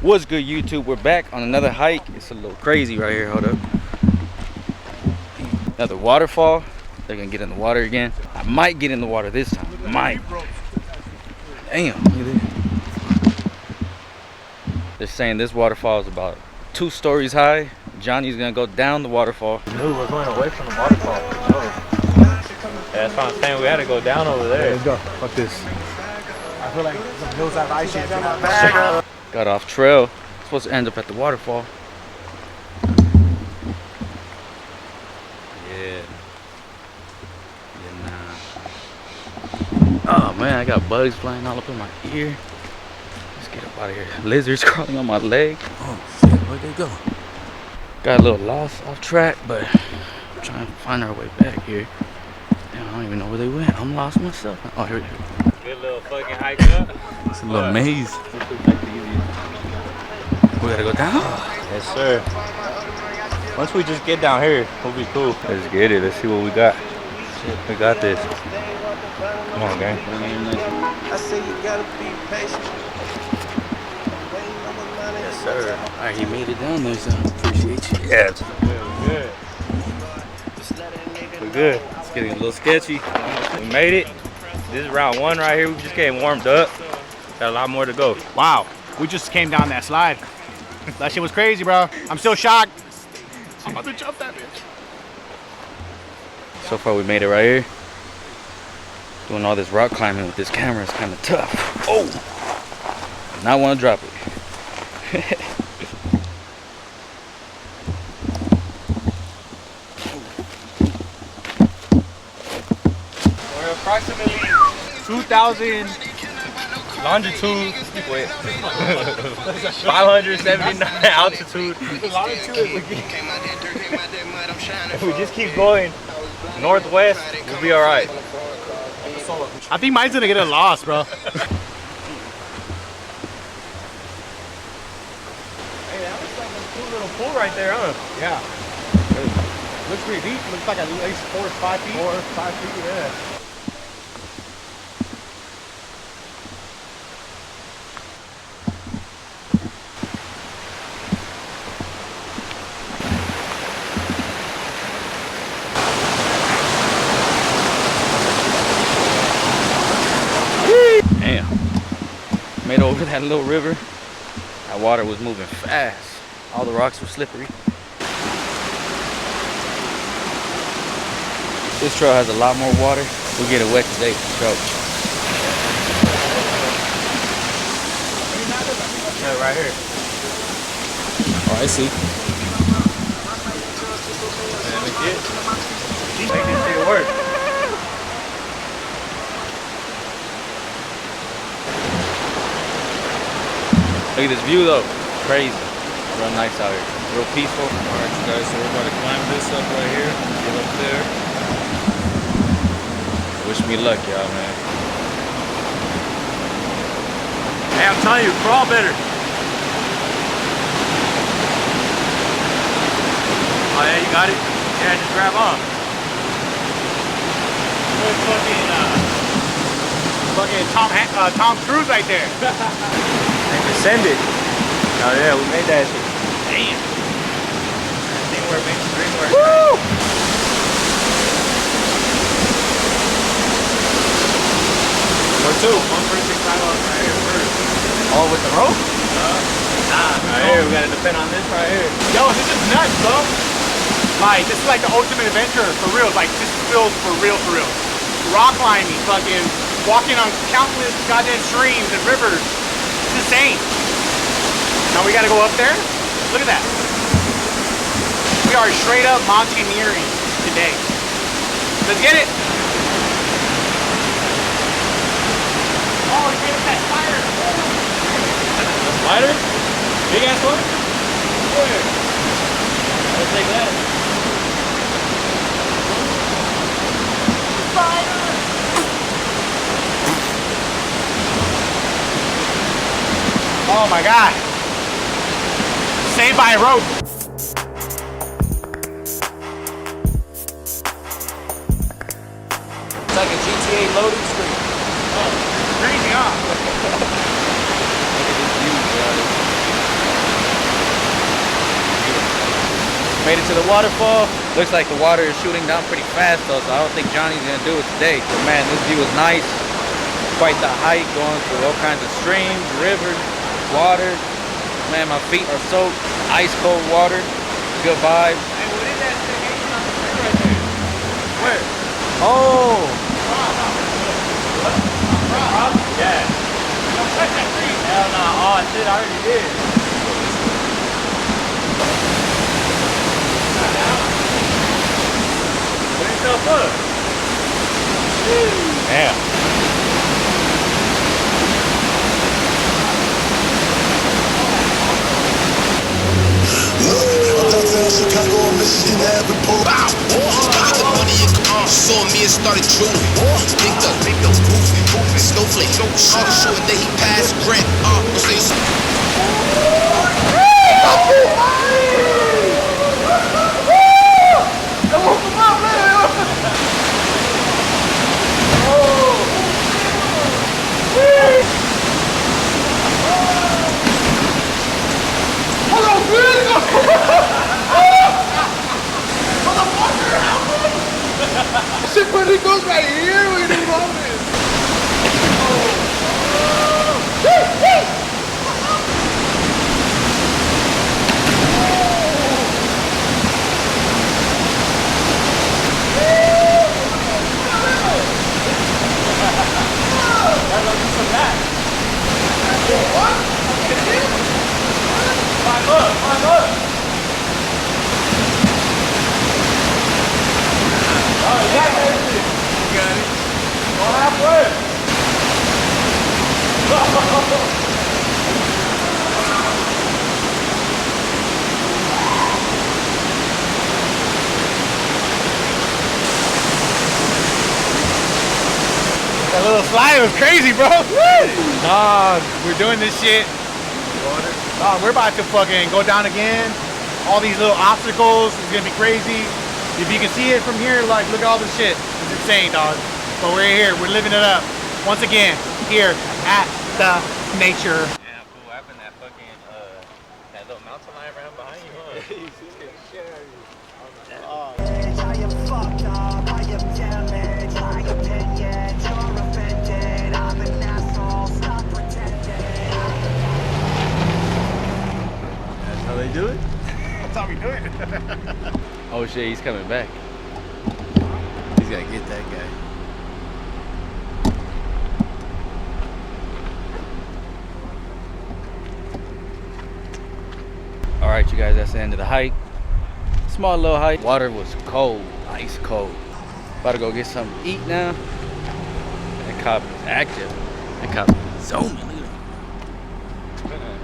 What's good, YouTube? We're back on another hike. It's a little crazy right here. Hold up. Another waterfall. They're gonna get in the water again. I might get in the water this time. Might. Damn, look at this. They're saying this waterfall is about 2 stories high. Johnny's gonna go down the waterfall. No, we're going away from the waterfall. Oh. Yeah, that's what I'm saying. We had to go down over there. Let's go. Fuck this. I feel like some hills have ice shit in my bag. Got off trail. Supposed to end up at the waterfall. Yeah. Nah. Oh man, I got bugs flying all up in my ear. Let's get up out of here. Lizards crawling on my leg. Oh shit, where'd they go? Got a little lost off track, but I'm trying to find our way back here. Damn, I don't even know where they went. I'm lost myself. Oh, here we go. Good little fucking hike up. It's a little maze. We gotta go down? Yes, sir. Once we just get down here, we'll be cool. Let's get it. Let's see what we got. We got this. Come on, gang. I say you gotta be patient. Yes, sir. All right, you made it down there, so appreciate you. Yeah, it's Good. we're good. It's getting a little sketchy. We made it. This is round 1 right here. We just getting warmed up. Got a lot more to go. Wow, we just came down that slide. That shit was crazy, bro. I'm still shocked. I'm about to jump that bitch. So far, we made it right here. Doing all this rock climbing with this camera is kind of tough. Oh! Not want to drop it. We're approximately 2,000 longitude. Wait. 579 altitude. If we just keep going northwest, we'll be alright. I think mine's gonna get a loss, bro. Hey, that was like a cool little pool right there, huh? Yeah. Looks pretty deep. Looks like at least 4 or 5 feet. 4 or 5 feet, yeah. Damn. Made it over that little river. That water was moving fast. All the rocks were slippery. This trail has a lot more water. We'll get it wet today for sure. Yeah, right here. Oh, I see. And we get. Make this shit work. Look at this view though. Crazy. Real nice out here. Real peaceful. Alright, you guys, so we're about to climb this up right here. Get up there. Wish me luck, y'all, man. Hey, I'm telling you, crawl better. Oh yeah, you got it? Yeah, just grab on. There's fucking Tom Cruise right there. And descend it. Oh yeah, we made that shit. Damn. Teamwork makes the dream work. Woo! Or 2. One person climb up right here first. Oh, with the rope? Right here, we gotta depend on this right here. Yo, this is nuts, bro. Like, this is like the ultimate adventure for real. Like, this feels for real, for real. Rock climbing, fucking walking on countless goddamn streams and rivers. It's insane. Now we gotta go up there. Look at that. We are straight up mountaineering today. Let's get it. Oh, you gave us that spider. A spider? Big ass one? Where? Let's take that. Spider. Oh my God. Saved by a rope. It's like a GTA loading screen. Crazy, huh? Look at this view, brother. Made it to the waterfall. Looks like the water is shooting down pretty fast though, so I don't think Johnny's gonna do it today. But man, this view is nice. Quite the hike, going through all kinds of streams, rivers, water. Man, my feet are soaked. Ice cold water. Good vibes. Hey, what is that thing hanging on the tree right there? Where? Oh! Yeah. Don't touch that tree. Hell no. Oh shit, I already did. Put yourself up. Damn. Downtown Chicago, Michigan Avenue. Bow. Got the money in saw me and started drooling. Picked up, goofy, snowflake. Showing that he passed grant. Don't say so. Shit, but it goes right here when you love this. That little slide was crazy, bro. Dog, we're doing this shit. Dog, we're about to fucking go down again. All these little obstacles. It's gonna be crazy. If you can see it from here, like, look at all this shit. It's insane, dog. But we're here. We're living it up. Once again, here at the nature. Yeah, fool. What happened that fucking that little mountain lion ran behind you, huh? You see that shit out of you. I am fucked up, I am damaged, my opinion, you're offended, I'm an asshole, stop pretending. That's how they do it? That's how we do it. Oh shit, he's coming back. He's gotta get that guy. Alright, you guys, that's the end of the hike. Small little hike. Water was cold, ice cold. About to go get something to eat now. That cop is active. That cop is zooming.